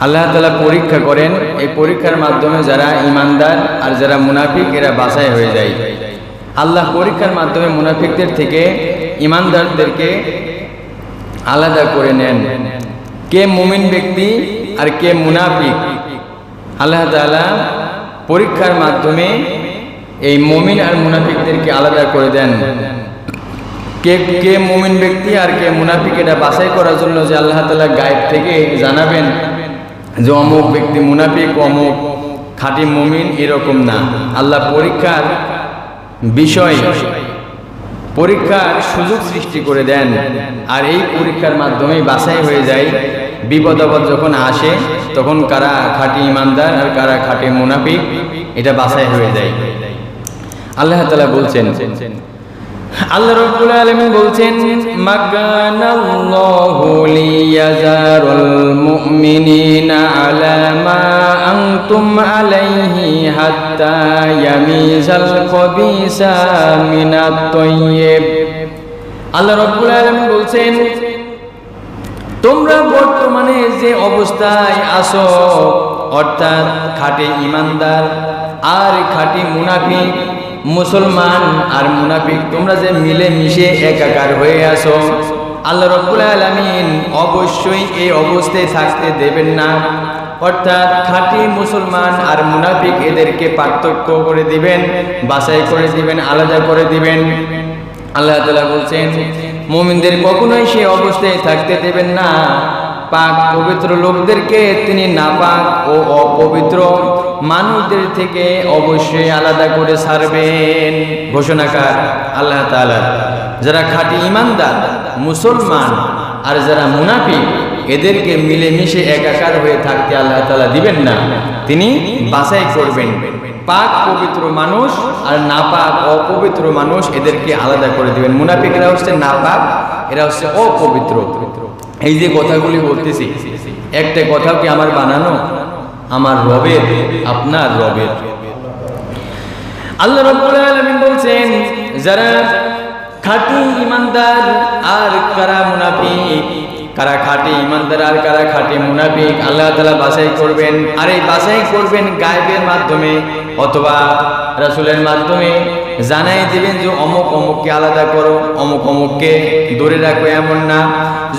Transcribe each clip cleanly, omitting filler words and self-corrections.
আল্লাহ তাআলা পরীক্ষা করেন। এই পরীক্ষার মাধ্যমে যারা ঈমানদার আর যারা মুনাফিক এরা বাছাই হয়ে যায়। আল্লাহ পরীক্ষার মাধ্যমে মুনাফিকদের থেকে ঈমানদারদেরকে আলাদা করে নেন, কে মুমিন ব্যক্তি আর কে মুনাফিক। আল্লাহ তাআলা পরীক্ষার মাধ্যমে এই মুমিন আর মুনাফিকদেরকে আলাদা করে দেন। কে মুমিন ব্যক্তি আর কে মুনাফিক এটা বাছাই করার জন্য যে আল্লাহ তাআলা গায়েব থেকে জানাবেন যে অমুক ব্যক্তি মুনাফিক, অমুক খাঁটি মুমিন, এরকম না। আল্লাহ পরীক্ষার বিষয়, পরীক্ষার সুযোগ সৃষ্টি করে দেন, আর এই পরীক্ষার মাধ্যমেই বাছাই হয়ে যায়। বিপদ আপদ যখন আসে তখন কারা খাঁটি ঈমানদার আর কারা খাঁটি মুনাফিক এটা বাছাই হয়ে যায়। আল্লাহ তাআলা বলছেন, আল্লাহ রাব্বুল আলামিন বলছেন, মাকানাল্লাহু লিয়াজারুল মুমিনিনা আলা মা আনতুম আলাইহি হাত্তা ইয়ামিজাল খাবিসা মিনাত তাইয়্যিব। আল্লাহ রাব্বুল আলামিন বলছেন, তোমরা বর্তমানে যে অবস্থায় আছো, অর্থাৎ খাঁটি ঈমানদার আর খাঁটি মুনাফিক, মুসলমান আর মুনাফিক তোমরা যে মিলে মিশে একাকার হয়ে আছো, আল্লাহ রাব্বুল আলামিন অবশ্যই এই অবস্থায় থাকতে দেবেন না। অর্থাৎ খাঁটি মুসলমান আর মুনাফিক এদেরকে পার্থক্য করে দিবেন, বাছাই করে দিবেন, আলাদা করে দিবেন। আল্লাহ তাআলা বলছেন, মুমিনদের কখনোই সেই অবস্থায় থাকতে দেবেন না। পাক পবিত্র লোকদেরকে তিনি নাপাক ও অপবিত্র মানুষদের থেকে অবশ্যই আলাদা করে ছাড়বেন। ঘোষণাকার আল্লাহ তাআলা। যারা খাঁটি ঈমানদার মুসলমান আর যারা মুনাফিক এদেরকে মিলেমিশে একাকার হয়ে থাকতে আল্লাহ তাআলা দিবেন না, তিনি বাছাই করবেন। পাক পবিত্র মানুষ আর নাপাক অপবিত্র মানুষ এদেরকে আলাদা করে দিবেন। মুনাফিকরা হচ্ছে নাপাক, এরা হচ্ছে অপবিত্র। এই যে কথাগুলি বলতেছি, একটা কথাও কি আমার বানানো? আমার রবের, আপনার রবের। আল্লাহ রাব্বুল আলামিন বলছেন, যারা খাঁটি ঈমানদার আর কারা মুনাফিক, কারা খাঁটি ঈমানদার আর কারা খাঁটি মুনাফিক আল্লাহ তাআলা বাছাই করবেন। আর এই বাছাই করবেন গায়বের মাধ্যমে অথবা রাসূলের মাধ্যমে। জানাই দিবেন যে অমুক অমুককে আলাদা করো, অমুক অমুককে দূরে রাখো, এমন না।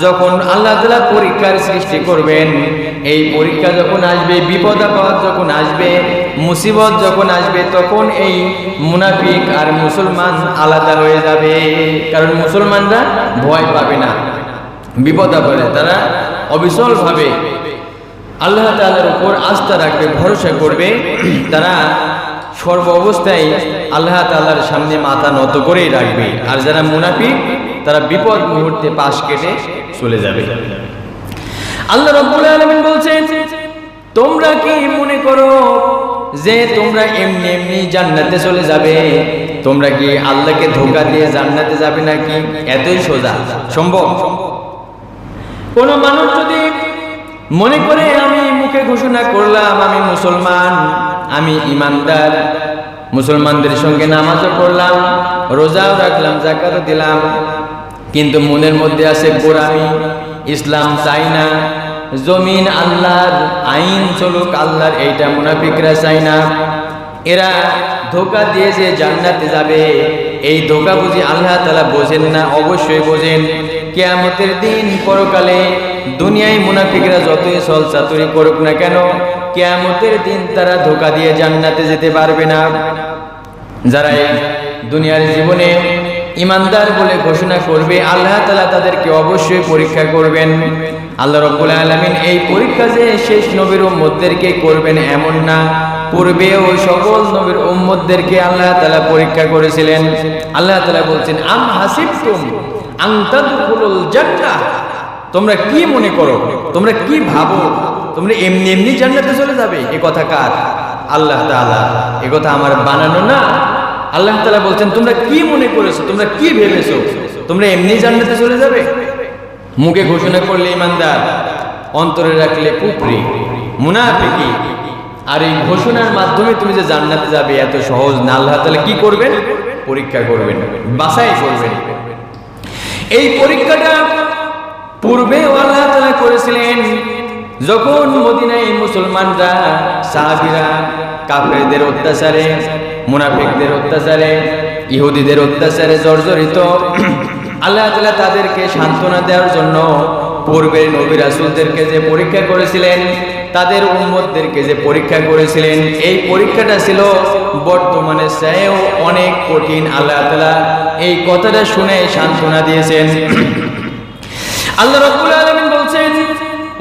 যখন আল্লাহ তাআলা পরীক্ষার সৃষ্টি করবেন, এই পরীক্ষা যখন আসবে, বিপদ আপদ যখন আসবে, মুসিবত যখন আসবে, তখন এই মুনাফিক আর মুসলমান আলাদা হয়ে যাবে। কারণ মুসলমানরা ভয় পাবে না বিপদ আপদে, তারা অবিচলভাবে আল্লাহ তাআলার উপর আস্থা রাখবে, ভরসা করবে। তারা সর্ব অবস্থায় আল্লাহ তাআলার সামনে মাথা নত করেই রাখবে। আর যারা মুনাফিক তারা বিপদ মুহূর্তে পাশ কেটে চলে যাবে। আল্লাহ রাব্বুল আলামিন বলছেন, তোমরা কি মনে করো যে তোমরা এমনি এমনি জান্নাতে চলে যাবে? তোমরা কি আল্লাহকে ধোঁকা দিয়ে জান্নাতে যাবে নাকি? এতই সোজা সম্ভব? কোন মানুষ যদি মনে করে আমি মুখে ঘোষণা করলাম আমি মুসলমান, আমি ঈমানদার, মুসলমানদের সঙ্গে নামাজও পড়লাম, রোজাও রাখলাম, যাকাতও দিলাম, কিন্তু মনের মধ্যে আছে গোরামি, ইসলাম চাই না, জমিন আল্লাহর, আইন চলুক আল্লাহর, এইটা মুনাফিকরা চায় না। এরা ধোঁকা দিয়ে যে জান্নাতে যাবে, এই ধোঁকা বুঝি আল্লাহ তাআলা বোঝেন না? অবশ্যই বোঝেন। কিয়ামতের দিন পরকালে দুনিয়ায় মুনাফিকরা যতই ছলচাতুরি করুক না কেন, কিয়ামতের দিন তারা ধোঁকা দিয়ে জান্নাতে যেতে পারবে না। যারা এই দুনিয়ার জীবনে ঈমানদার বলে ঘোষণা করবে, আল্লাহ তাআলা তাদেরকে অবশ্যই পরীক্ষা করবেন। আল্লাহ রাব্বুল আলামিন এই পরীক্ষা যে শেষ নবীর উম্মতদেরকে করবেন এমন না, পূর্বেও সকল নবীর উম্মতদেরকে আল্লাহ তাআলা পরীক্ষা করেছিলেন। আল্লাহ তাআলা বলছেন, আম হাসিবতুম আন তাদখুলুল জান্নাহ, তোমরা কি মনে করো, তোমরা কি ভাবো তোমরা এমনি এমনি জান্নাতে চলে যাবে? এ কথা কার? আল্লাহ তাআলা। এ কথা আমার বানানো না। আল্লাহ তাআলা বলছেন, তোমরা কি মনে করেছো, তোমরা কি ভেবেছো তোমরা এমনি জান্নাতে চলে যাবে? মুখে ঘোষণা করলে ঈমানদার, অন্তরে রাখলে কুফরি, মুনাফিকি। আর এই ঘোষণার মাধ্যমে তুমি যে জান্নাতে যাবে এত সহজ না। আল্লাহ তাআলা কি করবেন? পরীক্ষা করবেন, বাছাই করবেন। এই পরীক্ষাটা পূর্বে আল্লাহ তাআলা করেছিলেন যখন মদিনায় মুসলমানরা সাহাবীরা কাফেরদের অত্যাচারে, মুনাফিকদের অত্যাচারে, ইহুদিদের অত্যাচারে জর্জরিত, আল্লাহ তাআলা তাদেরকে সান্ত্বনা দেওয়ার জন্য পূর্বের নবী রাসূলদেরকে যে পরীক্ষা করেছিলেন, তাদের উম্মতদেরকে যে পরীক্ষা করেছিলেন, এই পরীক্ষাটা ছিল বর্তমানে চেয়েও অনেক কঠিন। আল্লাহ তাআলা এই কথাটা শুনে সান্ত্বনা দিয়েছেন। আল্লাহ রাব্বুল আলামিন বলছেন,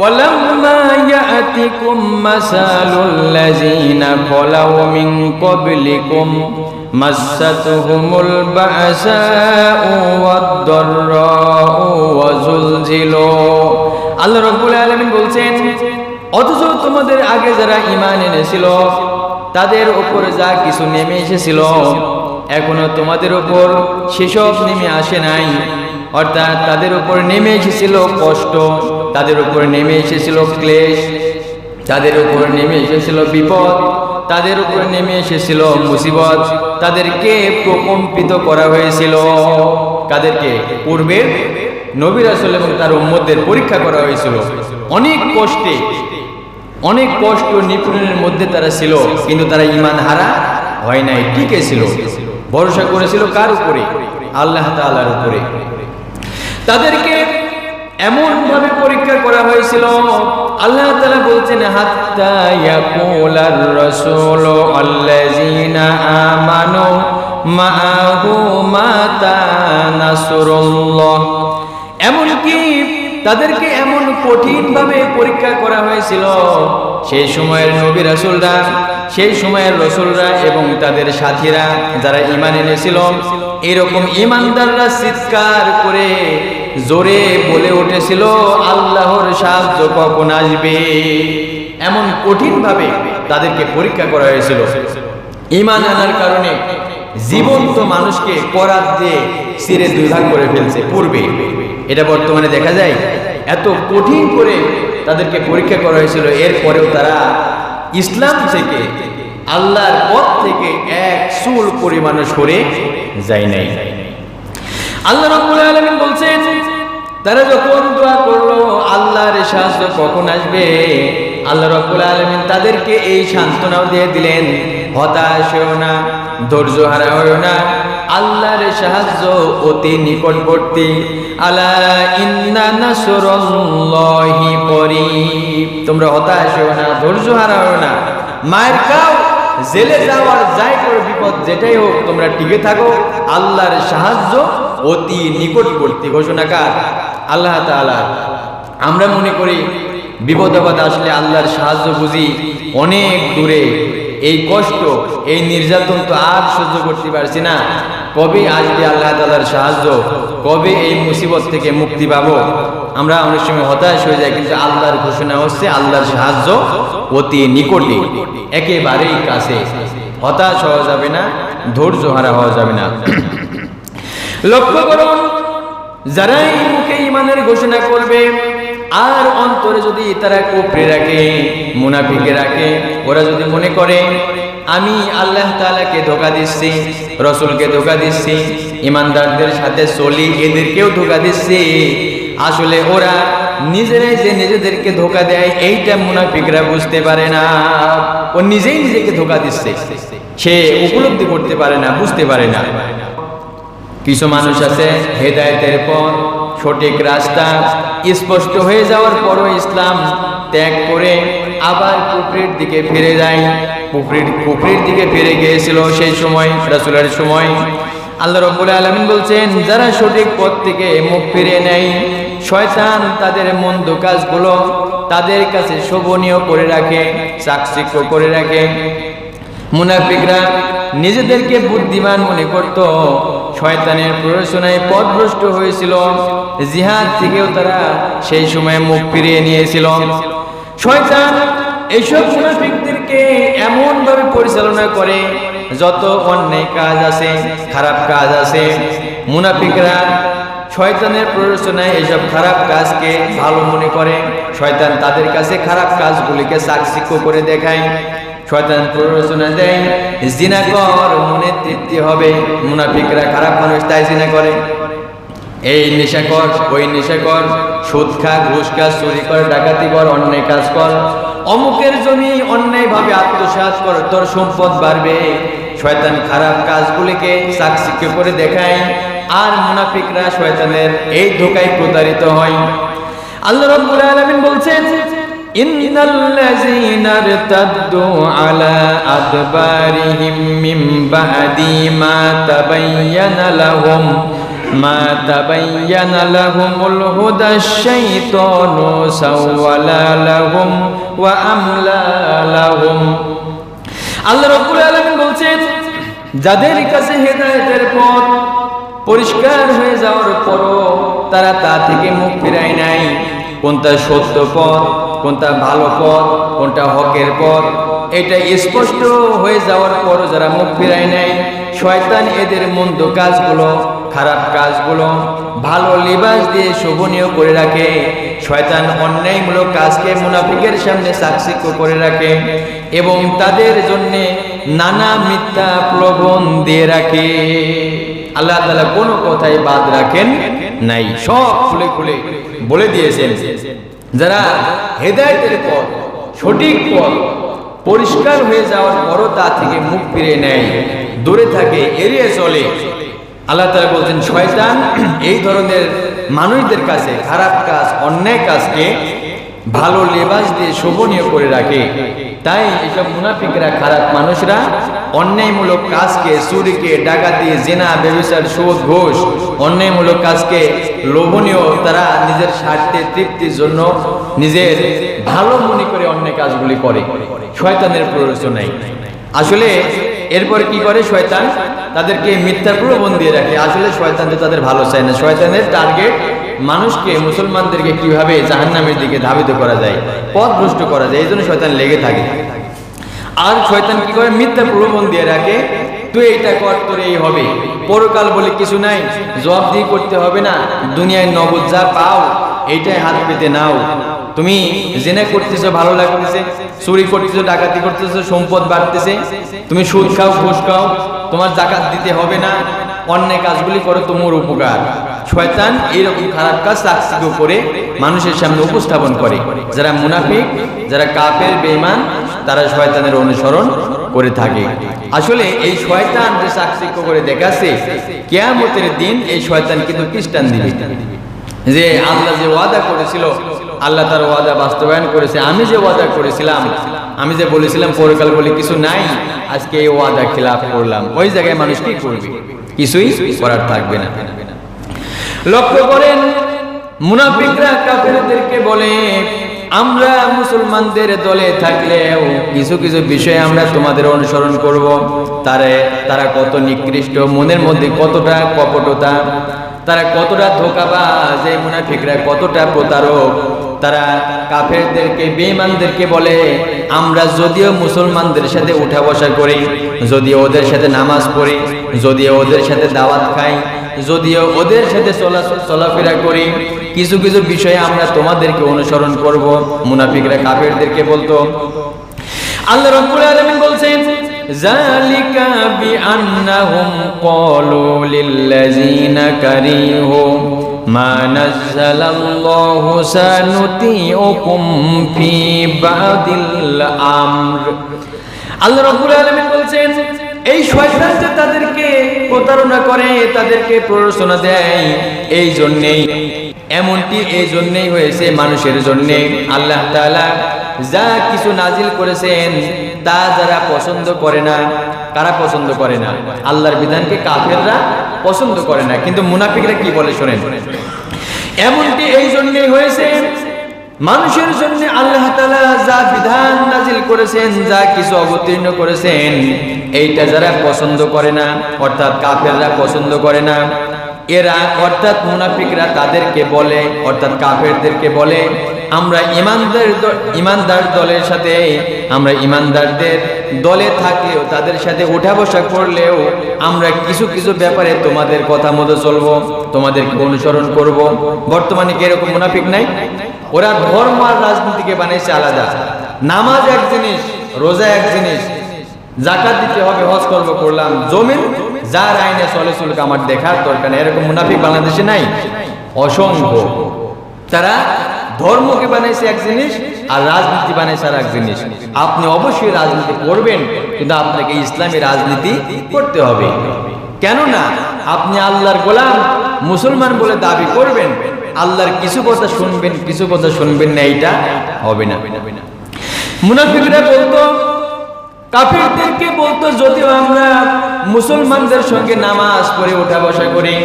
ওয়ালাম্মা ইয়াতিকুম মাসালুল লাযিনা খালাউ মিন ক্বাবলিকুম মাসাতুহুমুল বাসাউ ওয়াদ-দাররাউ ওয়া যুলজিলু। আল্লাহ রাব্বুল আলামিন বলছেন, অথচ তোমাদের আগে যারা ঈমান এনেছিল তাদের উপরে যা কিছু নেমে এসেছিল এখনো তোমাদের উপর সেসব নেমে আসে নাই। অর্থাৎ তাদের উপর নেমে এসেছিল কষ্ট, তাদের উপর নেমে এসেছিল ক্লেশ, তাদের উপর নেমে এসেছিল বিপদ, তাদের উপর নেমে এসেছিল মুসিবত, তাদেরকে প্রকম্পিত করা হয়েছিল। তাদেরকে পূর্বের নবী রাসূল এবং তার উম্মতদের পরীক্ষা করা হয়েছিল। অনেক কষ্টে, অনেক কষ্ট নিপীড়নের মধ্যে তারা ছিল, কিন্তু তারা ঈমান হারা হয় নাই, টিকে ছিল। ভরসা করেছিল কার উপরে? আল্লাহ তাআলার উপরে। তাদেরকে এমন ভাবে পরীক্ষা করা হয়েছিল, আল্লাহ তাআলা বলছেন, হাত্তা ইয়াকুলার রাসূলু আল্লাযীনা আমানু মাআহু মাতা নাসরুল্লাহ। এমনকি তাদেরকে এমন কঠিন ভাবে পরীক্ষা করা হয়েছিল, সেই সময়ের নবী রাসূলরা, সেই সময়ের রাসূলরা এবং তাদের সাথীরা যারা ঈমান এনেছিল, এরকম ঈমানদাররা চিৎকার করে জোরে বলে উঠেছিল, আল্লাহর সাহায্য কখন আসবে। এমন কঠিন ভাবে তাদেরকে পরীক্ষা করা হয়েছিল। ঈমান আনার কারণে জীবন্ত মানুষকে করাত দিয়ে ছিঁড়ে দুই ভাগ করে ফেলছে পূর্বে, এটা বর্তমানে দেখা যায়। এত কঠিন করে তাদেরকে পরীক্ষা করা হয়েছিল, এরপরেও তারা ইসলাম থেকে, আল্লাহর পথ থেকে এক চুল পরিমাণও সরে যায় নাই। আল্লাহ রাব্বুল আলামিন বলছেন, তারা যখন দোয়া করলো আল্লাহর সাহায্য কখন আসবে, আল্লাহ রাব্বুল আলামিন তাদেরকে এই সান্ত্বনাও দিয়ে দিলেন, হতাশ হও না, ধৈর্য হারা হও না, আল্লাহর সাহায্য অতি নিকটবর্তী। আলা ইন্না নাসরুল্লাহি করিব। তোমরা হতাশ হও না, ধৈর্য হারা হও না, মায়ের খাও, জেলে যাওয়ার যাই করে বিপদ যেটাই হোক, তোমরা টিকে থাকো, আল্লাহর সাহায্য অতি নিকটবর্তী। ঘোষণাকার আল্লাহ তাআলা। আমরা মনে করি বিপদ আপদ আসলে আল্লাহর সাহায্য বুঝি অনেক দূরে, এই কষ্ট, এই নির্যাতন তো আর সহ্য করতে পারছি না, কবে আসবে আল্লাহ তাআলার সাহায্য, কবে এই মুসিবত থেকে মুক্তি পাবো। আমরা অনেক সময় হতাশ হয়ে যাই, কিন্তু আল্লাহর ঘোষণা হচ্ছে আল্লাহর সাহায্য অতি নিকটে, একেবারেই কাছে। হতাশ হওয়া যাবে না, ধৈর্য হারা হওয়া যাবে না। লক্ষ্য করুন, যারাই মুখে ঈমানের ঘোষণা করবে আর অন্তরে যদি তারা কুফরি রাখে, মুনাফিকে রাখে, ওরা যদি মনে করে আমি আল্লাহ তাআলাকে ধোঁকা দিচ্ছি, রাসূলকে ধোঁকা দিচ্ছি, ঈমানদারদের সাথে চলি, এদেরকেও ধোঁকা দিচ্ছি, আসলে ওরা নিজেরাই যে নিজেদেরকে ধোঁকা দেয় এইটা মুনাফিকরা বুঝতে পারে না। ও নিজেই নিজেকে ধোঁকা দিচ্ছে, সে উপলব্ধি করতে পারে না, বুঝতে পারে না। কিছু মানুষ আছে হেদায়েতের পথ, সঠিক রাস্তা স্পষ্ট হয়ে যাওয়ার পরও ইসলাম ত্যাগ করে আবার কুফরির দিকে ফিরে যায়। কুফরির দিকে ফিরে গিয়েছিল সেই সময়, রাসূলের সময়। আল্লাহ রাব্বুল আলামিন বলছেন, যারা সঠিক পথ থেকে মুখ ফিরিয়ে নেয়, শয়তান তাদের মন্দ কাজগুলো তাদের কাছে শোভনীয় করে রাখে, চাকচিক্য করে রাখে। মুনাফিকরা নিজেদেরকে বুদ্ধিমান মনে করত, শয়তানের প্ররোচনায় পথভ্রষ্ট হয়েছিল, জিহাদ থেকেও তারা সেই সময় মুখ ফিরিয়ে নিয়েছিল। শয়তান এইসব মুনাফিকদেরকে এমন ভাবে পরিচালনা করে, যত অন্যায় কাজ আছে, খারাপ কাজ আছে, মুনাফিকরা শয়তানের প্ররোচনায় এইসব খারাপ কাজকে ভালো মনে করে। শয়তান তাদের কাছে খারাপ কাজগুলিকে চাকচিক্য করে দেখায়। শয়তান প্ররোচনা দেয়, জিনা কর, মনে তৃপ্তি হবে। মুনাফিকরা খারাপ মানুষ, তাই জিনা করে। এই নেশা কর, ওই নেশা কর, সুদ খা, ঘুষ খা, চুরি কর, ডাকাতি কর, অন্যায় কাজ কর, অমুকের জমি অন্যায়ভাবে আত্মসাৎ কর, তোর সম্পদ বাড়বে। শয়তান খারাপ কাজগুলিকে চাকচিক্য করে দেখায়, আর মুনাফিকরা শয়তানের এই ধোঁকায় প্রতারিত হয়। আল্লাহ রাব্বুল আলামিন বলছেন, ইন্নাল্লাযীনা ইরতাদ্দু আলা আদবারিহিম মিন বা'দি মা তাবায়্যানা লাহুমুল হুদা আশ-শাইতানু সাওয়ালা লাহুম ওয়া আমলা লাহুম। আল্লাহ রাব্বুল আলামিন বলছেন, যাদের কাছে হেদায়েতের পথ পরিষ্কার হয়ে যাওয়ার পরও তারা তা থেকে মুখ ফিরায় নাই, কোনটা সত্য পথ, কোনটা ভালো পথ, কোনটা হকের পথ, এটা স্পষ্ট হয়ে যাওয়ার পরও যারা মুখ ফিরায় নাই, শয়তান এদের মন্দ কাজগুলো, খারাপ কাজগুলো ভালো লিবাস দিয়ে শোভনীয় করে রাখে। শয়তান অন্যায়মূলক কাজকে মুনাফিকের সামনে চাকচিক্য করে রাখে এবং তাদের জন্য নানা মিথ্যা প্রলোভন দিয়ে রাখে। আল্লাহ তাআলা কোনো কথাই বাদ রাখেন নাই, সব খুলে খুলে বলে দিয়েছেন। যারা হেদায়েতের পথ, সঠিক পথ পরিষ্কার হয়ে যাওয়ার পরও তা থেকে মুখ ফিরে নেয়, দূরে থাকে, এড়িয়ে চলে, আল্লাহ তাআলা বলছেন শয়তান এই ধরনের মানুষদের কাছে খারাপ কাজ, অন্যায় কাজকে ভালো লেবাস দিয়ে শোভনীয় করে রাখে। তাই এসব মুনাফিকরা, খারাপ মানুষরা অন্যায়মূলক কাজকে, চুরিকে, ডাকাতি, জিনা, ব্যভিচার, সুদ, ঘুষ, অন্যায়মূলক কাজকে লোভনীয়, তারা নিজের স্বার্থে তৃপ্তির জন্য নিজের ভালো মনে করে অন্যায় কাজগুলি করে, শয়তানের প্ররোচনায়। আসলে এরপর কি করে শয়তান? তাদেরকে মিথ্যা প্রলোভন দিয়ে রাখে। আসলে শয়তান তো তাদের ভালো চায় না, শয়তানের টার্গেট মানুষকে, মুসলমানদেরকে কিভাবে জাহান্নামের দিকে ধাবিত করা যায়, পথভ্রষ্ট করা যায়, এই জন্য শয়তান লেগে থাকে। আর শয়তান কি করে? মিথ্যা প্রলোভন দিয়ে রাখে, তুই এইটা কর, তোর এই হবে, পরকাল বলে কিছু নাই, জবাবদিহি করতে হবে না, দুনিয়ায় নগদ যা পাও এইটাই হাত পেতে নাও। তুমি জিনা করতেছো, ভালো লাগতেছে, চুরি করতেছো, ডাকাতি করতেছো, সম্পদ বাড়তেছে, তুমি সুদ খাও, ঘুষ খাও, তোমার যাকাত দিতে হবে না, অন্যায় কাজগুলি করো, তোমার উপকার। শয়তান এইরকম খারাপ কাজ চাকচিক্য করে মানুষের সামনে উপস্থাপন করে। যারা মুনাফিক, যারা কাফের, বেঈমান, তারা শয়তানের অনুসরণ করে থাকে। আসলে এই শয়তান যে চাকচিক্য করে দেখাচ্ছে, কিয়ামতের দিন এই শয়তান কিন্তু খ্রিস্টান দিবে, যে আল্লাহ যে ওয়াদা করেছিল, আল্লাহ তার ওয়াদা বাস্তবায়ন করেছে। আমি যে ওয়াদা করেছিলাম, আমি যে বলেছিলাম পরকাল বলে কিছু নাই, আজকে এই ওয়াদা খিলাফ করলাম, ওই জায়গায় মানুষ কি করবে? কিছুই করার থাকবে না। লক্ষ্য করেন, মুনাফিকরা কাফেরদেরকে বলে, আমরা মুসলমানদের দলে থাকলেও কিছু কিছু বিষয়ে আমরা তোমাদের অনুসরণ করব। তারা কত নিকৃষ্ট, মনের মধ্যে কতটা কপটতা, তারা কতটা ধোঁকাবাজ, এই মুনাফিকরা কতটা প্রতারক। তারা কাফেরদেরকে, বেঈমানদেরকে বলে, আমরা যদিও মুসলমানদের সাথে উঠা বসা করি, যদিও ওদের সাথে নামাজ পড়ি, যদিও ওদের সাথে দাওয়াত খাই, যদিও ওদের সাথে চলাফেরা করি, কিছু কিছু বিষয়ে আমরা তোমাদেরকে অনুসরণ করব। মুনাফিকরা কাফেরদেরকে বলতো। আল্লাহ রাব্বুল আলামিন বলছেন, যালিকা বিআন্নাহুম ক্বালু লিল্লাযিনা কারিহু মা নাযালাল্লাহু সানুতিউকুম ফি বাদিল আমর। আল্লাহ রাব্বুল আলামিন বলছেন, এই শয়তান যে তাদেরকে প্রতারণা করে, তাদেরকে প্ররোচনা দেয়, এই জন্যেই, এমনটি এই জন্যেই হয়েছে, মানুষের জন্যে আল্লাহ তাআলা যা কিছু নাজিল করেছেন তা যারা পছন্দ করে না। কারা পছন্দ করে না? আল্লাহর বিধানকে কাফেররা পছন্দ করে না, কিন্তু মুনাফিকরা কি বলে শোনেন, এমনটি এই জন্যই হয়েছে, মানুষের জন্য আল্লাহ তাআলা যা বিধান নাজিল করেছেন, যা কিছু অবতীর্ণ করেছেন, এইটা যারা পছন্দ করে না, অর্থাৎ কাফেররা পছন্দ করে না, এরা অর্থাৎ মুনাফিকরা তাদেরকে বলে, অর্থাৎ কাফেরদেরকে বলে, আমরা ইমানদার দলের সাথে, আমরা ইমানদারদের দলে থাকলেও, তাদের সাথে উঠা বসা করলেও আমরা কিছু কিছু ব্যাপারে তোমাদের কথা মতো চলবো, তোমাদেরকে অনুসরণ করব। বর্তমানে কি এরকম মুনাফিক নাই? ওরা ধর্ম আর রাজনীতিকে বানাইছে আলাদা। নামাজ এক জিনিস, রোজা এক জিনিস, যাকাত দিতে হবে, হজ করব করলাম, জমিন যার আইনে চলে চলুক, আমার দেখার দরকার নেই। এরকম মুনাফিক বাংলাদেশে নাই? অসংখ্য। তারা ধর্মকে বানাইছে এক জিনিস আর রাজনীতি বানাইছে আর এক জিনিস। আপনি অবশ্যই রাজনীতি করবেন, কিন্তু আপনাকে ইসলামী রাজনীতি করতে হবে। কেননা আপনি আল্লাহর গোলাম মুসলমান বলে দাবি করবেন, আল্লাহর কিছু কথা শুনবেন, কিছু কথা শুনবেন না, এইটা হবে না। মুনাফিকরা বলতো, কাফিরদেরকে বলতো, যদিও আমরা মুসলমানদের সঙ্গে নামাজ পড়ে ওঠা বসা করি,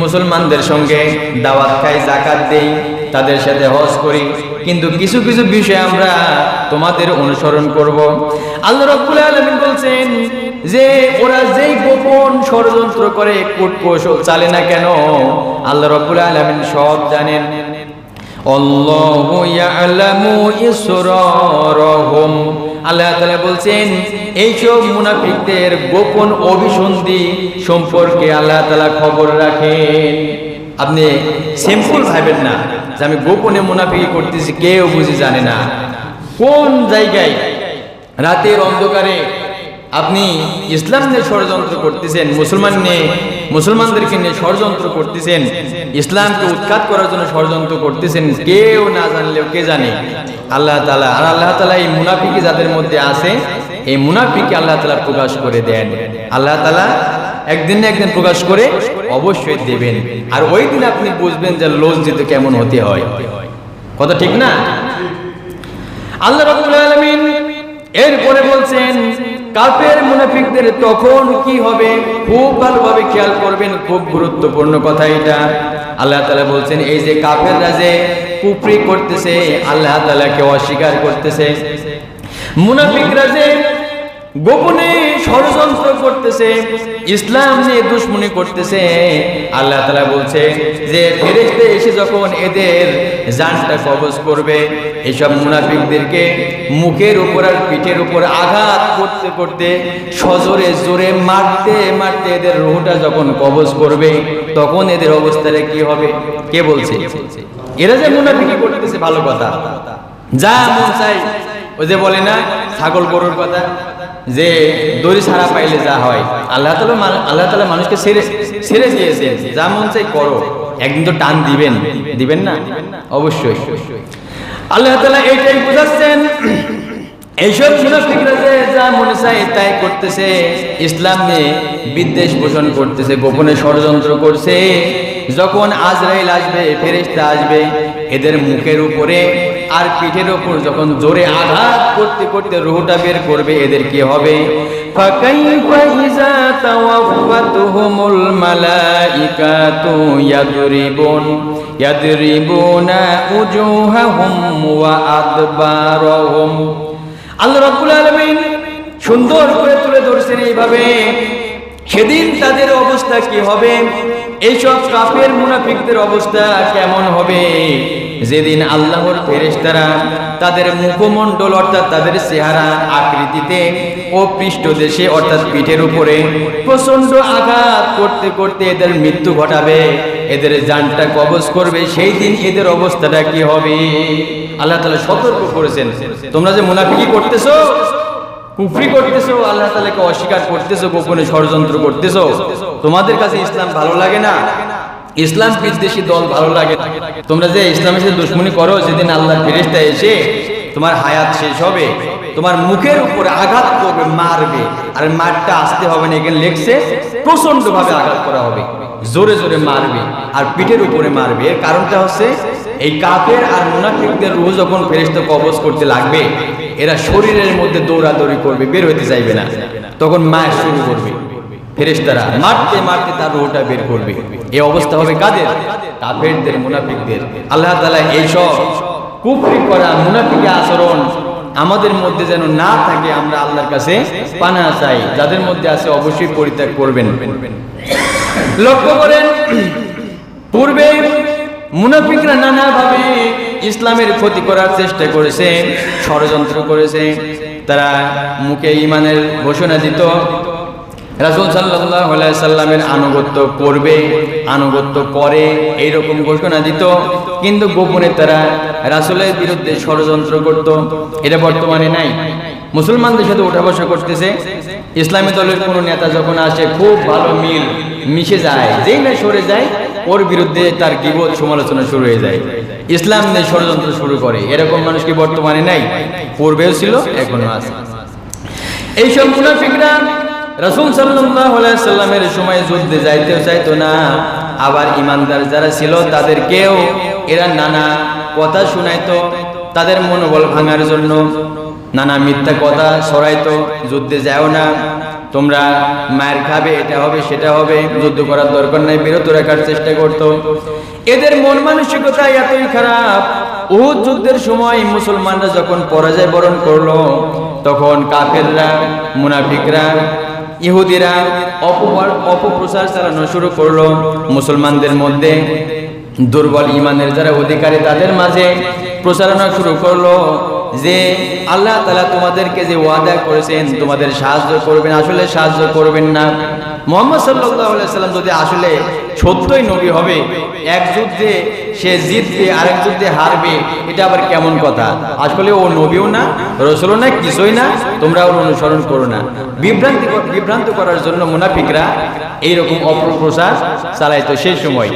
মুসলমানদের সঙ্গে দাওয়াত খাই, যাকাত দেই, তাদের সাথে হজ করি, কিন্তু কিছু কিছু বিষয় আমরা তোমাদের অনুসরণ করব। আল্লাহ রাব্বুল আলামিন বলছেন যে ওরা যেই গোপন ষড়যন্ত্র করে, কূটকৌশল চালে না কেন, আল্লাহ রাব্বুল আলামিন সব জানেন। আল্লাহু ইয়ালামু ইসরারহুম, আল্লাহ তাআলা বলছেন এইসব মুনাফিকদের গোপন অভিসন্ধি সম্পর্কে আল্লাহ তাআলা খবর রাখেন। আপনি সিম্পল ভাবেন না যে আমি গোপনে মুনাফিকি করতেছি, কেউ বুঝি জানে না। কোন জায়গায় রাতের অন্ধকারে আপনি ইসলাম নিয়ে ষড়যন্ত্র করতেছেন, মুসলমানদেরকে নিয়ে ষড়যন্ত্র করতেছেন, ইসলামকে উৎখাত করার জন্য ষড়যন্ত্র করতেছেন, কেউ না জানলেও কে জানে? আল্লাহ তাআলা। আর আল্লাহ তাআলা এই মুনাফিকি যাদের মধ্যে আছে, এই মুনাফিকি আল্লাহ তাআলা প্রকাশ করে দেন। আল্লাহ তাআলা একদিন না একদিন প্রকাশ করে অবশ্যই দেবেন। আর ওই দিন আপনি বুঝবেন যে লজ্জিত কেমন হতে হয়। কথা ঠিক না? আল্লাহ রাব্বুল আলামিন এরপরে বলছেন কাফের মুনাফিকদের তখন কি হবে, খুব ভালোভাবে খেয়াল করবেন, খুব গুরুত্বপূর্ণ কথা এটা। আল্লাহ তাআলা বলছেন এই যে কাফেররা যে কুফরি করতেছে, আল্লাহ তাআলাকে অস্বীকার করতেছে, মুনাফিকরা যে গোপনে ষড়যন্ত্র করতেছে, ইসলাম নিয়ে দুশমনি করতেছে, আল্লাহ তাআলা বলছে যে ফেরেশতা এসে যখন এদের জানটা কবজ করবে, এসব মুনাফিকদেরকে মুখের উপর আর পিঠের উপর আঘাত করতে করতে, সজোরে জোরে মারতে মারতে এদের রূহটা যখন কবজ করবে, তখন এদের অবস্থাটা কি হবে? কে বলছে? এরা যে মুনাফিকি করতেছে ভালো কথা, যা মন চাই, ওই যে বলে না ছাগল গরুর কথা, যে দড়ি ছাড়া পাইলে যা হয়, আল্লাহ তাআলা মানুষকে ছেড়ে দিয়েছেন, যা মন চাই করো, একদিন তো টান দিবেন না? অবশ্যই। আল্লাহ তাআলা এইটাই বোঝাচ্ছেন, এইসব মুনাফিকরা যে যা মনে চায় তাই করতেছে, ইসলাম নিয়ে বিদ্বেষ পোষণ করতেছে, গোপনে ষড়যন্ত্র করছে। যখন আজরাইল আসবে, ফেরেশতা আসবে, এদের মুখের উপরে আর পিঠের উপর যখন জোরে আঘাত করতে করতে রূহটা বের করবে, এদের কি হবে? ফাকাইফা ইযা তাওয়াফাতুহুমুল মালাইকাতু ইয়াদরিবুনা উজুহাহুম ওয়া আদবারহুম। আল্লাহ রাব্বুল আলামিন সুন্দর করে তুলে ধরছেন এইভাবে, সেদিন তাদের অবস্থা কি হবে, এইসব কাফের মুনাফিকদের অবস্থা কেমন হবে, যেদিন আল্লাহর ফেরেশতারা তাদের মুখমণ্ডল অর্থাৎ তাদের চেহারা আকৃতিতে ও পৃষ্ঠদেশে অর্থাৎ পিঠের উপরে প্রচন্ড আঘাত করতে করতে এদের মৃত্যু ঘটাবে, এদের জানটা কবজ করবে, সেই দিন এদের অবস্থাটা কি হবে? আল্লাহ তাআলা সতর্ক করেছেন, তোমরা যে মুনাফিকি করতেছো, কুফরি করতেছো, আল্লাহ তাআলাকে অস্বীকার করতেছো, গোপনে ষড়যন্ত্র করতেছো, তোমাদের কাছে ইসলাম ভালো লাগে না, ইসলাম বিদ্বেষী দল ভালো লাগে, তোমরা যে ইসলামের সাথে দুশমনি করো, যেদিন আল্লাহর ফেরেশতা এসে তোমার হায়াত শেষ হবে, তোমার মুখের উপরে আঘাত করবে, মারবে, আর মারটা আসতে হবে না, এখানে লেখছে প্রচন্ড ভাবে আঘাত করা হবে, জোরে জোরে মারবে আর পিঠের উপরে মারবে। এর কারণটা হচ্ছে এই কাফের আর মুনাফিকদের রূহ যখন ফেরেশতা কবজ করতে লাগবে, এরা শরীরের মধ্যে দৌড়াদৌড়ি করবে, বের হতে চাইবে না, তখন মার শুরু করবে, ফেরেশতারা মারতে মারতে তার রূহটা বের করবে। এই অবস্থা হবে কাদের? কাফেরদের, মুনাফিকদের। আল্লাহ তাআলা এইসব কুফরি করা মুনাফিকি আচরণ আমাদের মধ্যে যেন না থাকে, আমরা আল্লাহর কাছে পানাহ চাই। যাদের মধ্যে আছে অবশ্যই পরিত্যাগ করবেন। লক্ষ্য করেন, পূর্বে মুনাফিকরা নানাভাবে ইসলামের ক্ষতি করার চেষ্টা করেছে, ষড়যন্ত্র করেছে। তারা মুখে ঈমানের ঘোষণা দিত, রাসূল সাল্লাল্লাহু আলাইহি সাল্লামের আনুগত্য করবে, আনুগত্য করে, এইরকম ঘোষণা দিত, কিন্তু গোপনে তারা রাসূলের বিরুদ্ধে ষড়যন্ত্র করত। এটা বর্তমানে নাই, মুসলমানদের সাথে ওঠা বসা করতেছে, ইসলামী দলের কোনো নেতা যখন আসে খুব ভালো মিল মিশে যায়, যেই না সরে যায় ওর বিরুদ্ধে তার গীবত সমালোচনা শুরু হয়ে যায়, ইসলাম নিয়ে ষড়যন্ত্র শুরু করে। এরকম মানুষ কি বর্তমানে নাই? পূর্বেও ছিল, এখনো আছে। এইসব মুনাফিকরা রাসূল সাল্লাল্লাহু আলাইহি সাল্লামের সময় যুদ্ধে যাইতেও চাইতো না। আবার ইমানদার যারা ছিল তাদেরকেও এরা নানা কথা শুনাইতো, তাদের মনোবল ভাঙার জন্য নানা মিথ্যা কথা ছড়াইতো। যুদ্ধে যাও না, তোমরা মায়ের খাবে, এটা হবে সেটা হবে, যুদ্ধ করার দরকার নাই, বিরত রাখার চেষ্টা করতো। এদের মন মানসিকতা এতই খারাপ, উহুদ যুদ্ধের সময় মুসলমানরা যখন পরাজয় বরণ করলো, তখন কাফেররা, মুনাফিকরা, ইহুদিরা অপপ্রচার চালানো শুরু করলো মুসলমানদের মধ্যে। দুর্বল ইমানের যারা অধিকারী তাদের মাঝে প্রচারণা শুরু করলো যে আল্লাহ তাআলা তোমাদেরকে যে ওয়াদা করেছেন তোমাদের সাহায্য করবেন, আসলে সাহায্য করবেন না। মুহাম্মদ সাল্লাল্লাহু আলাইহি সাল্লাম যদি আসলে সত্যই নবী হবে, এক যুদ্ধে সে জিতবে আরেক যুদ্ধে হারবে, এটা আবার কেমন কথা? আসলে ও নবীও না, রাসূলও না, কিছুই না, তোমরা ওর অনুসরণ করো না। বিভ্রান্ত করার জন্য মুনাফিকরা এইরকম অপপ্রচার চালাইতো সেই সময়।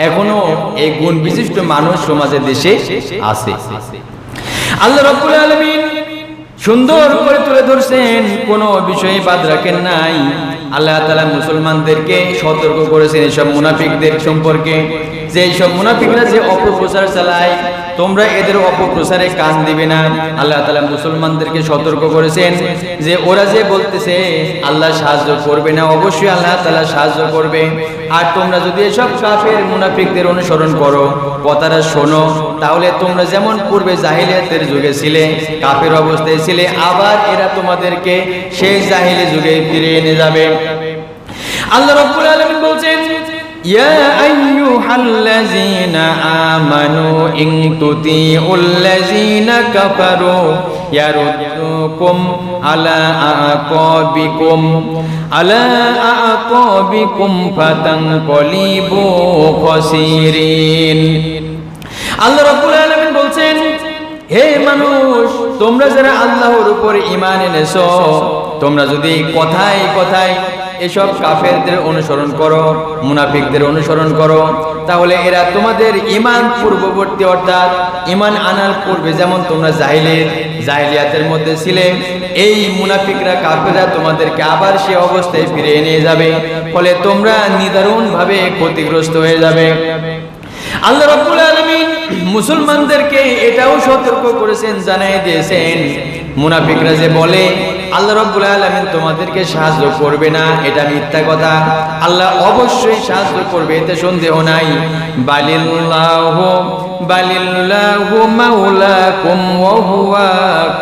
এখনো এই গুণ বিশিষ্ট মানুষ সমাজের দেশে আছে। আল্লাহ রাব্বুল আলামিন সুন্দর করে তুলে ধরছেন, কোনো বিষয়ে বাদ রাখেন নাই। আল্লাহ তাআলা মুসলমানদেরকে সতর্ক করেছেন এসব মুনাফিকদের সম্পর্কে, যে এইসব মুনাফিকরা যে অপপ্রচার চালায় তোমরা এদের অপপ্রচারে কান দিবে না। আল্লাহ তাআলা মুসলমানদেরকে সতর্ক করেছেন যে ওরা যে বলতেছে আল্লাহ সাহায্য করবে না, অবশ্যই আল্লাহ তাআলা সাহায্য করবে। আর তোমরা যদি এসব কাফের মুনাফিকদের অনুসরণ করো, কথাটা শোনো, তাহলে তোমরা যেমন পূর্বে জাহিলিয়াতের যুগে ছিলে, কাফের অবস্থায় ছিলে, আবার এরা তোমাদেরকে সেই জাহিলি যুগে ফিরিয়ে নিয়ে যাবে। আল্লাহ রাব্বুল আলামিন বলছেন, ইয়া আইয়ুহাল্লাযীনা আমানু ইন তুতিউল্লাযীনা কাফারু ইয়ারুদ্দুকুম আলা আকাবিকুম ফাতানকলিবু খাসিরিন। আল্লাহ রাব্বুল আলামিন বলছেন, হে মানুষ, তোমরা যারা আল্লাহর উপর ঈমান এনেছো, তোমরা যদি কথায় কথায় এসব কাফেরদের অনুসরণ করো, মুনাফিকদের অনুসরণ করো, তাহলে এরা তোমাদের ঈমান পূর্ববর্তী অর্থাৎ ঈমান আনার পূর্বে যেমন তোমরা জাহিলিয়াতের মধ্যে ছিলে, এই মুনাফিকরা কাফেররা তোমাদেরকে আবার সে অবস্থায় ফিরিয়ে নিয়ে যাবে, ফলে তোমরা নিদারুণভাবে ক্ষতিগ্রস্ত হয়ে যাবে। আল্লাহ রাব্বুল আলামিন মুসলমানদেরকে এটাও সতর্ক করেছেন, জানিয়ে দিয়েছেন মুনাফিকরা যে বলে আল্লাহ রাব্বুল আলামিন তোমাদেরকে সাহায্য করবে না, এটা মিথ্যা কথা। আল্লাহ অবশ্যই সাহায্য করবে, এতে সন্দেহ নাই। বালিল্লাহু মাওলাকুম ওয়া হুয়া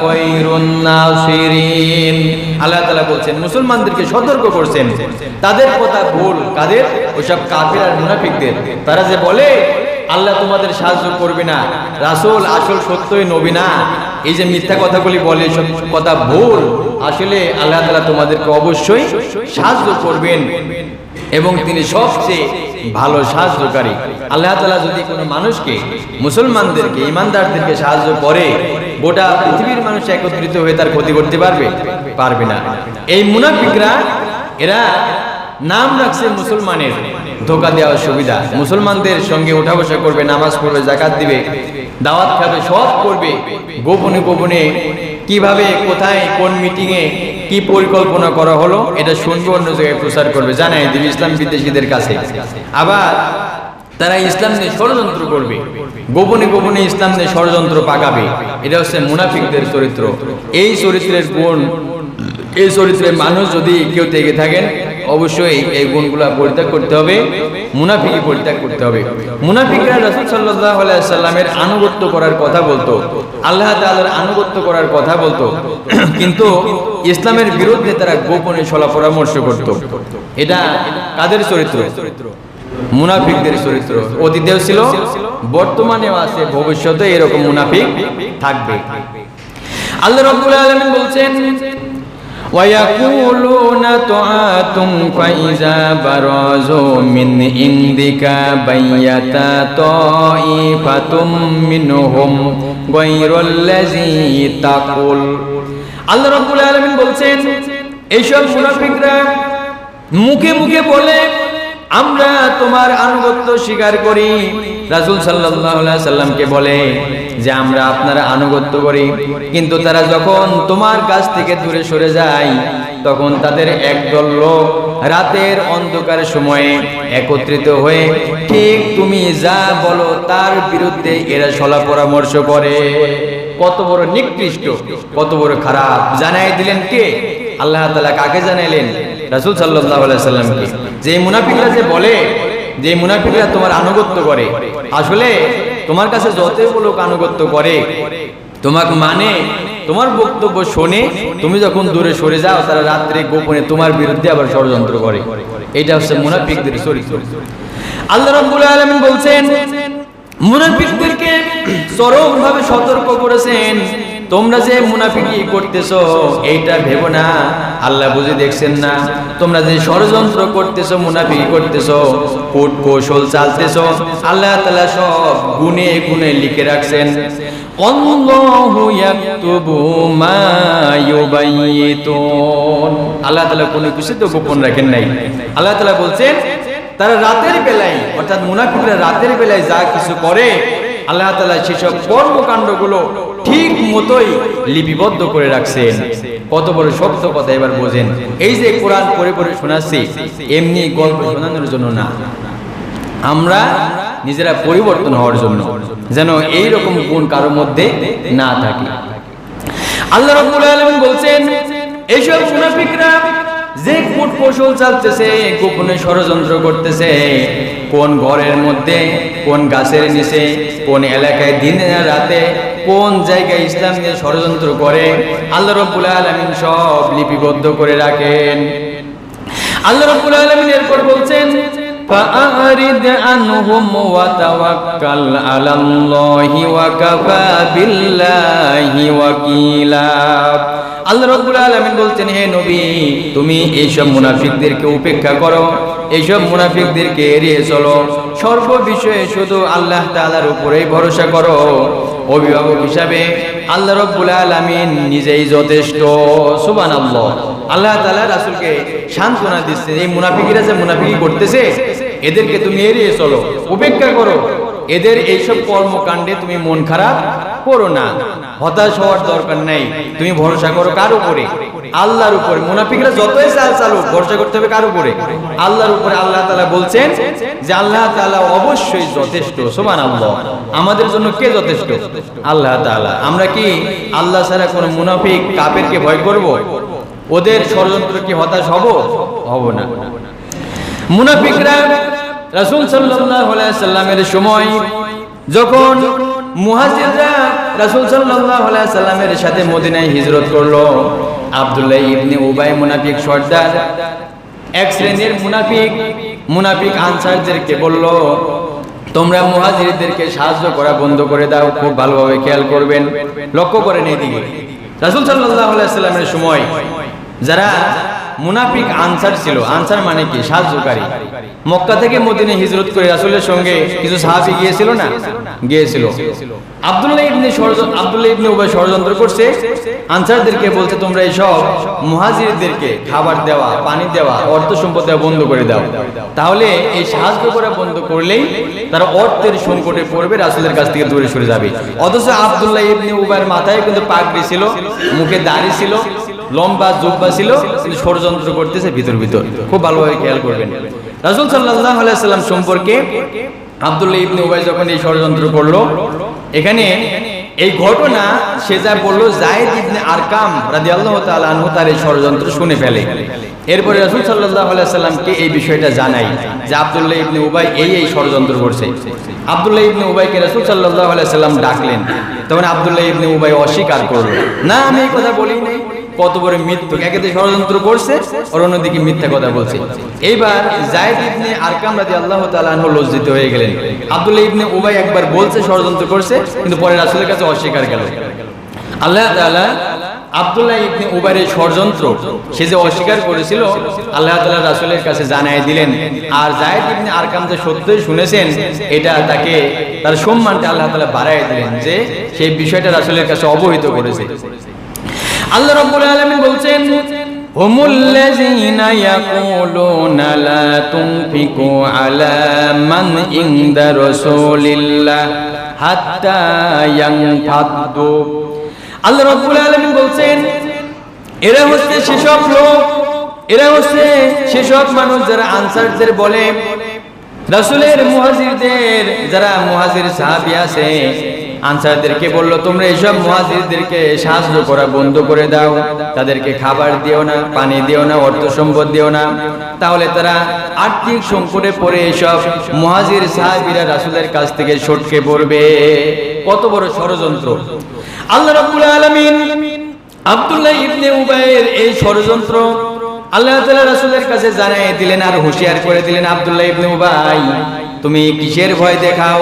খায়রুন নাসিরিন। আল্লাহ তাআলা বলছেন, মুসলমানদেরকে সতর্ক করছেন তাদের কথা ভুল। কাদের? ওইসব কাফের আর মুনাফিকদের। তারা যে বলে আল্লাহ তোমাদের সাহায্য করবে না, রাসূল আসল সত্যই নবী না, এই যে মিথ্যা কথাগুলি বলে, সব কথা ভুল। আসলে আল্লাহ তাআলা তোমাদেরকে অবশ্যই সাহায্য করবেন এবং তিনি সবচেয়ে ভালো সাহায্যকারী। আল্লাহ তাআলা যদি কোনো মানুষকে, মুসলমানদেরকে, ঈমানদারদেরকে সাহায্য করে, গোটা পৃথিবীর মানুষ একত্রিত হয়ে তার ক্ষতি করতে পারবে না। এই মুনাফিকরা এরা নাম রাখছে মুসলমানের, ধোঁকা দেওয়ার সুবিধা। মুসলমানদের সঙ্গে উঠা বসা করবে, নামাজ পড়বে, যাকাত দিবে, দাওয়াত খাবে, সব করবে। গোপনে গোপনে কিভাবে, কোথায়, কোন মিটিংয়ে কি পরিকল্পনা করা হলো এটা শুনবে, অন্য জায়গায় প্রচার করবে, জানাই দিবে ইসলাম বিদ্বেষীদের কাছে। আবার তারা ইসলাম নিয়ে ষড়যন্ত্র করবে, গোপনে গোপনে ইসলাম নিয়ে ষড়যন্ত্র পাকাবে। এটা হচ্ছে মুনাফিকদের চরিত্র। এই চরিত্রের গুণ, এই চরিত্রের মানুষ যদি কেউ থেকে থাকেন, অবশ্যই এই গুণগুলা পরিত্যাগ করতে হবে, মুনাফিকি পরিত্যাগ করতে হবে। মুনাফিকরা রাসূল সাল্লাল্লাহু আলাইহি সাল্লামের আনুগত্য করার কথা বলতো, আল্লাহ তাআলার আনুগত্য করার কথা বলতো, কিন্তু ইসলামের বিরুদ্ধে তারা গোপনে সলা পরামর্শ করত। এটা কাদের চরিত্র? মুনাফিকদের চরিত্র। অতীতেও ছিল, বর্তমানেও আছে, ভবিষ্যতে এরকম মুনাফিক থাকবে। আল্লাহ রাব্বুল আলামিন বলছেন, وَيَقُولُونَ طَاعَةٌ فَإِذَا بَرَزُوا مِنْ عِنْدِكَ بَيَّتَ طَائِفَةٌ مِّنْهُمْ غَيْرَ الَّذِي تَقُولُ। আল্লাহ রাব্বুল আলামিন বলছেন, এইসব মুনাফিকরা মুখে মুখে বলে আমরা তোমার আনুগত্য স্বীকার করি, রাসূল সাল্লাল্লাহু আলাইহি সাল্লামকে বলে যে আমরা আপনার আনুগত্য করি, কিন্তু তারা যখন তোমার কাছ থেকে দূরে সরে যায় তখন তাদের একদল লোক রাতের অন্ধকার সময়ে একত্রিত হয়ে ঠিক তুমি যা বলো তার বিরুদ্ধে এরা সলা পরামর্শ করে। কত বড় নিকৃষ্ট, কত বড় খারাপ! জানাই দিলেন কে? আল্লাহ তাআলা। কাকে জানাইলেন? রাসূল সাল্লাল্লাহু আলাইহি সাল্লামকে। যে মুনাফিকরা যে বলে, যে মুনাফিকরা তোমার আনুগত্য করে, আসলে তোমার কাছে যতই লোক আনুগত্য করে, তোমাকে মানে, তোমার বক্তব্য শোনে, তুমি যখন দূরে সরে যাও তারা রাত্রে গোপনে তোমার বিরুদ্ধে আবার ষড়যন্ত্র করে। এটা হচ্ছে মুনাফিকদের চরিত্র। আল্লাহ রাব্বুল আলামিন বলছেন, মুনাফিকদেরকে চরমভাবে সতর্ক করেছেন, তোমরা যে মুনাফিকি করতেছো এইটা ভেবো না আল্লাহ বুঝে দেখছেন না। তোমরা যে ষড়যন্ত্র করতেছো, মুনাফিকি করতেছো, কূট কৌশল চালতেছো, আল্লাহ তাআলা সব গুনে গুনে লিখে রাখছেন। আল্লাহু ইয়াকতুবু মা ইউবাইয়িতুন। আল্লাহ তাআলা কোনো কিছু তো গোপন রাখেন নাই। আল্লাহ তাআলা বলছেন তারা রাতের বেলায়, অর্থাৎ মুনাফিকরা রাতের বেলায় যা কিছু করে আল্লাহ তাআলা সেসব কর্মকাণ্ডগুলো ঠিক মতোই লিপিবদ্ধ করে রাখছেন। কত বড় শক্ত কথা! এবার বোঝেন, এই যে কোরআন পড়ে পড়ে শোনাচ্ছি এমনি গল্প শোনানোর জন্য না, আমরা নিজেরা পরিবর্তন হওয়ার জন্য, যেন এই রকম গুণ কারোর মধ্যে না থাকে। আল্লাহ রাব্বুল আলামিন বলছেন এইসব মুনাফিকরা যে কূট কৌশল চালতেছে, গোপনে ষড়যন্ত্র করতেছে, কোন ঘরের মধ্যে, কোন গাছের নিচে, কোন এলাকায় দিনে রাতে, কোন জায়গায় ইসলাম নিয়ে ষড়যন্ত্র করে, আল্লাহ রাব্বুল আলামিন সব লিপিবদ্ধ করে রাখেন। আল্লাহ রাব্বুল আলামিন এরপর বলছেন فأعرض عنهم وتوكل على الله وكفى بالله وكيلا। আল্লাহ রাব্বুল আলামিন বলছেন, হে নবী তুমি এইসব মুনাফিকদেরকে উপেক্ষা করো, এইসব মুনাফিকদেরকে এড়িয়ে চলো, সর্ব বিষয়ে শুধু আল্লাহ তাআলার উপরেই ভরসা করো। অভিভাবক হিসাবে আল্লাহ রাব্বুল আলামিন নিজেই যথেষ্ট। সুবহানাল্লাহ। আল্লাহ তাআলা রাসূলকে সান্ত্বনা দিচ্ছে, এই মুনাফিকরা যে মুনাফিকি করতেছে এদেরকে তুমি এড়িয়ে চলো, উপেক্ষা করো, এদের এইসব কর্মকাণ্ডে তুমি মন খারাপ করো না, হতাশ হওয়ার দরকার নাই। তুমি ভরসা করো কার উপরে? আল্লাহর উপরে। মুনাফিকরা যতই চাল চালুক ভরসা করতে হবে কার উপরে? আল্লাহর উপরে। আল্লাহ তাআলা বলছেন যে আল্লাহ তাআলা অবশ্যই যথেষ্ট। সুবহানাল্লাহ। আমাদের জন্য কে যথেষ্ট? আল্লাহ তাআলা। আমরা কি আল্লাহ ছাড়া কোনো মুনাফিক কাফেরকে ভয় করব? ওদের ষড়যন্ত্র কি হতাশ হব? হব না। মুনাফিকরা রাসূল সাল্লাল্লাহু আলাইহি সাল্লামের সময় যখন মুহাজিররা রাসূল সাল্লাল্লাহু আলাইহি সাল্লামের সাথে মদিনায় হিজরত করলো, আব্দুল্লাহ ইবনে উবাই মুনাফিক সর্দার এক শ্রেণীর মুনাফিক আনসারদেরকে বলল, তোমরা মুহাজিরদেরকে সাহায্য করা বন্ধ করে দাও। খুব ভালোভাবে খেয়াল করবেন, লক্ষ্য করেন এইদিকে। রাসূল সাল্লাল্লাহু আলাইহি সাল্লামের সময় যারা মুনাফিক আনসার ছিল, আনসার মানে কি? সাহায্যকারী। মক্কা থেকে মদিনায় হিজরত করে রাসূলের সঙ্গে কিছু সাহাবী গিয়েছিল না? গিয়েছিল। আব্দুল্লাহ ইবনে উবাই ষড়যন্ত্র করছে, আনসারদেরকে বলছে তোমরা এইসব মুহাজিরদেরকে খাবার দেওয়া, পানি দেওয়া, অর্থ সম্পদ দেওয়া বন্ধ করে দাও। তাহলে এই সাহায্য করা বন্ধ করলেই তারা অর্থের সংকটে পড়বে, রাসূলের কাছ থেকে দূরে সরে যাবে। অথচ আব্দুল্লাহ ইবনে উবাইয়ের মাথায় কিন্তু পাগড়ি ছিল, মুখে দাড়ি ছিল, লম্বা জুব্বা ছিল, কিন্তু ষড়যন্ত্র করতেছে ভিতর ভিতর। খুব ভালোভাবে খেয়াল করবেন। রাসূল সাল্লাল্লাহু আলাইহি সাল্লাম সম্পর্কে আব্দুল্লাহ ইবনে উবাই যখন এই ষড়যন্ত্র করলো, এখানে এই ঘটনা সে যা বললো, যায়েদ ইবনে আরকাম রাদিয়াল্লাহু তাআলা আনহু তার এই ষড়যন্ত্র শুনে ফেলে। এরপরে রাসূল সাল্লাল্লাহু আলাইহি সাল্লামকে এই বিষয়টা জানাই যে আব্দুল্লাহ ইবনে উবাই এই ষড়যন্ত্র করছে। আব্দুল্লাহ ইবনে উবাইকে রাসূল সাল্লাল্লাহু আলাইহি সাল্লাম ডাকলেন, তখন আব্দুল্লাহ ইবনে উবাই অস্বীকার করলো, না আমি এই কথা বলি নাই। কত বড় মিথ্যুক! একেতে ষড়যন্ত্র করছে আর অন্যদিকে মিথ্যা কথা বলছে। এইবার যায়েদ ইবনে আরকাম রাদিয়াল্লাহু তাআলা আনহু লজ্জিত হয়ে গেলেন। আব্দুল্লাহ ইবনে উবাই একবার বলছে ষড়যন্ত্র করছে, কিন্তু পরে রাসূলের কাছে অস্বীকার গেল। আল্লাহ তাআলা আব্দুল্লাহ ইবনে উবাইয়ের ষড়যন্ত্র সে যে অস্বীকার করেছিল, আল্লাহ তাআলা রাসূলের কাছে জানায় দিলেন। আর যায়েদ ইবনে আরকাম যে সত্যই শুনেছেন, এটা তাকে তার সম্মানটা আল্লাহ তাআলা বাড়ায় দিলেন, যে সেই বিষয়টা রাসূলের কাছে অবহিত করেছে। আল্লাহ রাব্বুল আলামিন বলছেন হুমুল্লাযীনা ইয়াকুলুনা লা তুনফিকু আলা মান ইনদা রাসূলিল্লাহ হাত্তা ইয়ানফাদ্দু। আল্লাহ রাব্বুল আলামিন বলছেন, এরা হচ্ছে সেসব লোক, এরা হচ্ছে সেসব মানুষ যারা আনসারদের বলে, রাসূলের মুহাজিরদের যারা মুহাজির সাহাবী আছে আনসারদেরকে বললো, তোমরা এইসব মুহাজিরদেরকে সাহায্য করা বন্ধ করে দাও, তাদেরকে খাবার দিও না, পানি দিও না, অর্থ সম্পদ দিও না, তাহলে তারা আর্থিক সংকটে পড়ে এইসব মুহাজির সাহাবীরা রাসূলের কাছ থেকে সটকে পড়বে। কত বড় ষড়যন্ত্র! আল্লাহ রাব্বুল আলামিন আব্দুল্লাহ ইবনে উবাইয়ের এই ষড়যন্ত্র আল্লাহ তাআলা রাসূলের কাছে জানিয়ে দিলেন আর হুঁশিয়ার করে দিলেন, আব্দুল্লাহ ইবনে উবাই, তুমি কিসের ভয় দেখাও?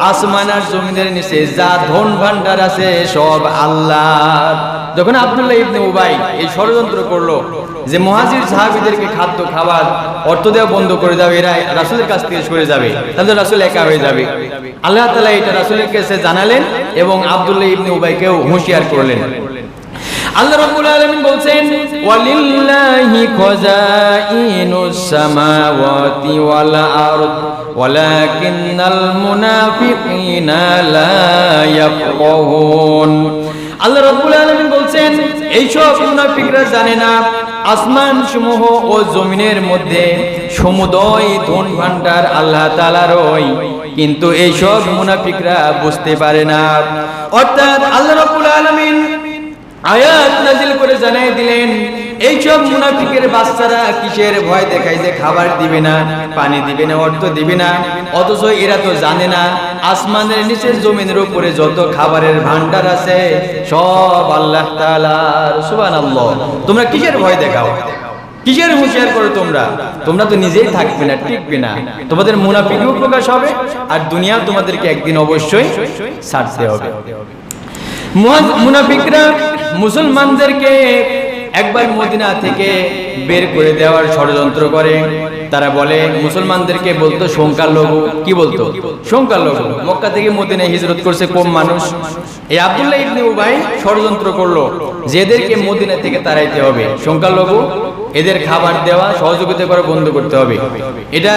আসমান আর জমিনের নিচে যা ধন ভান্ডার আছে সব আল্লাহর। যখন আব্দুল্লাহ ইবনে উবাই এই ষড়যন্ত্র করলো যে মুহাজির সাহাবীদেরকে খাদ্য খাবার অর্থ দেওয়া বন্ধ করে দাও, এরা রাসূলের কাছ থেকে সরে যাবে, তাহলে রাসূল একা হয়ে যাবে, আল্লাহ তাআলা এটা রাসূলের কাছে জানালেন এবং আব্দুল্লাহ ইবনে উবাইকেও হুঁশিয়ার করলেন। আল্লাহ রাব্বুল আলামিন বলছেন, ওয়ালিল্লাহি খাযাইনুস সামাওয়াতি ওয়াল আরদ ওয়ালাকিন্নাল মুনাফিকিনা লা ইয়াফকাহুন। আল্লাহ রাব্বুল আলামিন বলছেন, এইসব মুনাফিকরা জানে না আসমান সমূহ ও জমিনের মধ্যে সমুদয় ধন ভান্ডার আল্লাহ তাআলারই, কিন্তু এইসব মুনাফিকরা বুঝতে পারে না। অর্থাৎ আল্লাহ রাব্বুল আলামিন আয়াত নাযিল করে জানিয়ে দিলেন, এইসব মুনাফিকের বাচ্চারা কিসের ভয় দেখায় যে খাবার দিবে না, পানি দিবে না, অর্থ দিবে না, অথচ এরা তো জানে না আসমানের নিচে জমিনের উপরে যত খাবারের ভান্ডার আছে সব আল্লাহ তাআলার। সুবহানাল্লাহ! তোমরা কিসের ভয় দেখাও, কিসের হুঁশিয়ার করো? তোমরা তো নিজেই থাকবে না, টিকবে না, তোমাদের মুনাফিকও প্রকাশ হবে আর দুনিয়া তোমাদেরকে একদিন অবশ্যই ছাড়তে হবে। মুনাফিকরা মুসলমানদেরকে একবার মদিনা থেকে বের করে দেওয়ার ষড়যন্ত্র করে। তারা বলে, মুসলমানদেরকে বলতো সংখ্যালঘু, কি বলতো? সংখ্যালঘু। মক্কা থেকে মদিনায় হিজরত করছে কম মানুষ। এই আব্দুল্লাহ ইবনে উবাই ষড়যন্ত্র করলো যে এদেরকে মদিনা থেকে তাড়াইতে হবে, সংখ্যালঘু, এদের খাবার দেওয়া সহযোগিতা করা বন্ধ করতে হবে। এটা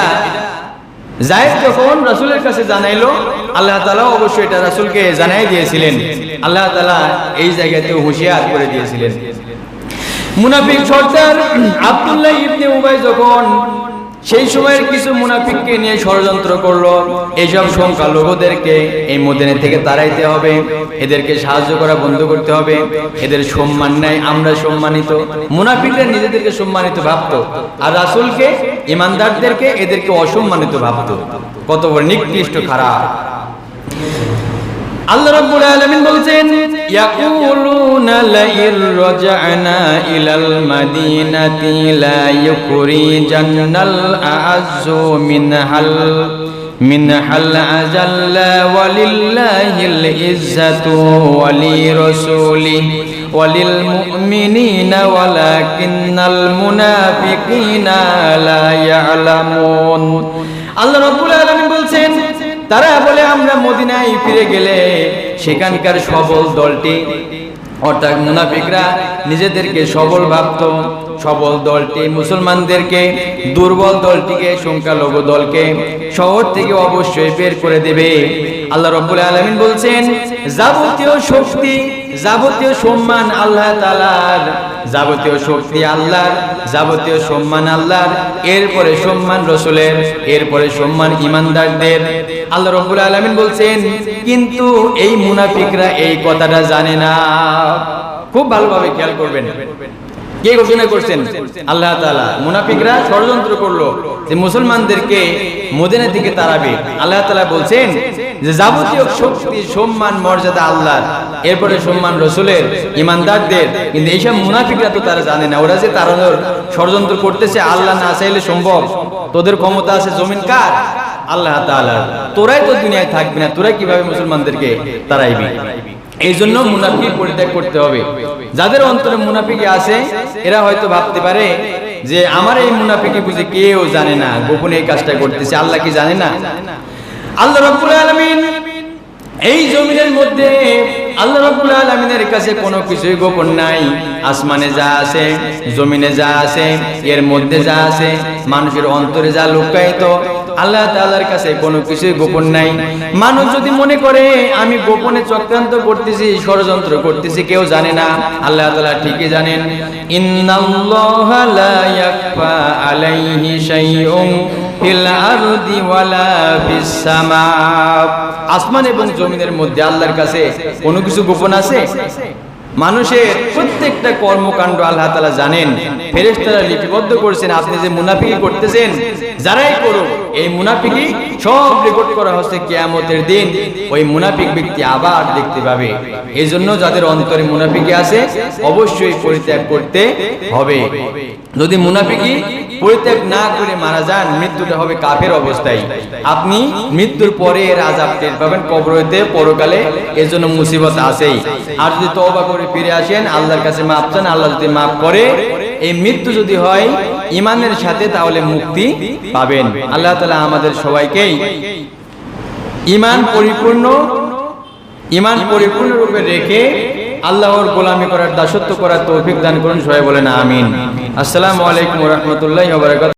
যায়েদ যখন রাসূলের কাছে জানাইলো, আল্লাহ তাআলা অবশ্যই এটা রাসূলকে জানাই দিয়েছিলেন, আল্লাহ তাআলা এই জায়গাতে হুঁশিয়ার করে দিয়েছিলেন। মুনাফিক সর্দার আব্দুল্লাহ ইবনে উবাই যখন সেই সময়ের কিছু মুনাফিককে নিয়ে ষড়যন্ত্র করলো, এইসব সংখ্যালঘুদেরকে এই মদিনা থেকে তাড়াইতে হবে, এদেরকে সাহায্য করা বন্ধ করতে হবে, এদের সম্মান নাই, আমরা সম্মানিত। মুনাফিকরা নিজেদেরকে সম্মানিত ভাবতো আর রাসূলকে, ঈমানদারদেরকে এদেরকে অসম্মানিত ভাবতো। কত বড় নিকৃষ্ট খারাপ! আল্লাহ রাব্বুল আলামিন বলছেন, ইয়াকুলুনা লাইর রাজআনা ইলাল মাদিনাতি লা ইউখরিজান্নাল আ'আজ্জু মিনহাল আজাল্লা ওয়ালিল্লাহিল ইজ্জাতু ওয়ালিরাসূলিহি ওয়ালিল মুমিনিনা ওয়ালাকিন্নাল মুনাফিকিনা লা ইয়ালামুন। আল্লাহ রাব্বুল আলামিন বলছেন, তারা বলে আমরা মদিনায় ফিরে গেলে সেখানকার সবল দলটি, অর্থাৎ মুনাফিকরা নিজেদেরকে সবল ভাবত, সবল দলটি মুসলমানদেরকে, দুর্বল দলটিকে, সংখ্যালঘু দলকে শহর থেকে অবশ্যই বের করে দেবে। আল্লাহ রাব্বুল আলামিন বলছেন, যাবতীয় শক্তি, যাবতীয় সম্মান আল্লাহ তাআলার, যাবতীয় শক্তি আল্লাহর, যাবতীয় সম্মান আল্লাহর, এরপরে সম্মান রাসূলের, এরপরে সম্মান ঈমানদারদের। আল্লাহ রাব্বুল আলামিন বলছেন, কিন্তু এই মুনাফিকরা এই কথাটা জানে না। খুব ভালোভাবে খেয়াল করবেন, কে ঘোষণা করছেন? আল্লাহ তাআলা। মুনাফিকরা ষড়যন্ত্র করলো যে মুসলমানদেরকে মদিনা থেকে তাড়াবে। আল্লাহ তাআলা বলছেন যে যাবতীয় শক্তি, সম্মান, মর্যাদা আল্লাহর, এরপরে সম্মান রাসূলের, ঈমানদারদের। কিন্তু এইসব মুনাফিকরা তো তারা জানে না, ওরা যে তাড়ানোর ষড়যন্ত্র করতেছে, আল্লাহ না চাইলে সম্ভব। তোদের ক্ষমতা আছে, জমিন কার? আল্লাহ তাআলার। তোরাই তো দুনিয়ায় থাকবি না, তোরাই কিভাবে মুসলমানদেরকে তাড়াইবি? এই জন্য মুনাফিক পরিত্যাগ করতে হবে। যাদের অন্তরে মুনাফিকি আছে এরা হয়তো ভাবতে পারে যে আমার এই মুনাফিকি বুঝে কেউ জানে না, গোপনে এই কাজটা করতেছে, আল্লাহ কি জানে না? আল্লাহ রাব্বুল আলামিন এই জমিনের মধ্যে আল্লাহ রাব্বুল আলামিনের কাছে কোনো কিছুই গোপন নাই। আসমানে যা আছে, জমিনে যা আছে, এর মধ্যে যা আছে, মানুষের অন্তরে যা লুকায়িত, আল্লাহ তাআলার কাছে কোনো কিছুই গোপন নাই। মানুষ যদি মনে করে আমি গোপনে চক্রান্ত করতেছি, ষড়যন্ত্র করতেছি, কেউ জানে না, আল্লাহ তাআলা ঠিকই জানেন। ইন্নাল্লাহা লা ইয়াখফা আলাইহি শাইউন ফিল আরদি ওয়ালা ফিস সামা। আসমান এবং জমিনের মধ্যে আল্লাহর কাছে কোনো কিছু গোপন আছে? মানুষের প্রত্যেকটা কর্মকাণ্ড আল্লাহ তাআলা জানেন, ফেরেশতারা লিপিবদ্ধ করেছেন। আপনি যে মুনাফিকি করতেছেন, যারাই করুক, এই মুনাফিকি সব রেকর্ড করা হচ্ছে কিয়ামতের দিন। ওই মুনাফিক ব্যক্তি আবার দেখতে পাবে। এই জন্য যাদের অন্তরে মুনাফিকি আছে অবশ্যই পরিত্যাগ করতে হবে। যদি মুনাফিকি পরিত্যাগ না করে মারা যান, মৃত্যুটা হবে কাফের অবস্থায়। আপনি মৃত্যুর পরে এর আযাব টের পাবেন কবরেতে, পরকালে। এর জন্য মুসিবত আছেই। আর যদি তওবা করে ফিরে আসেন, আল্লাহর কাছে মাফ চান, আল্লাহ যদি মাফ করে, এই মৃত্যু যদি হয় ঈমানের সাথে, তাহলে মুক্তি পাবেন। আল্লাহ তাআলা আমাদের সবাইকেই ঈমান পরিপূর্ণ রূপে রেখে আল্লাহর গোলামি করার, দাসত্ব করার তৌফিক দান করুন। সবাই বলেন আমিন। আসসালামু আলাইকুম ওয়া রাহমাতুল্লাহি ওয়া বারাকাতুহু।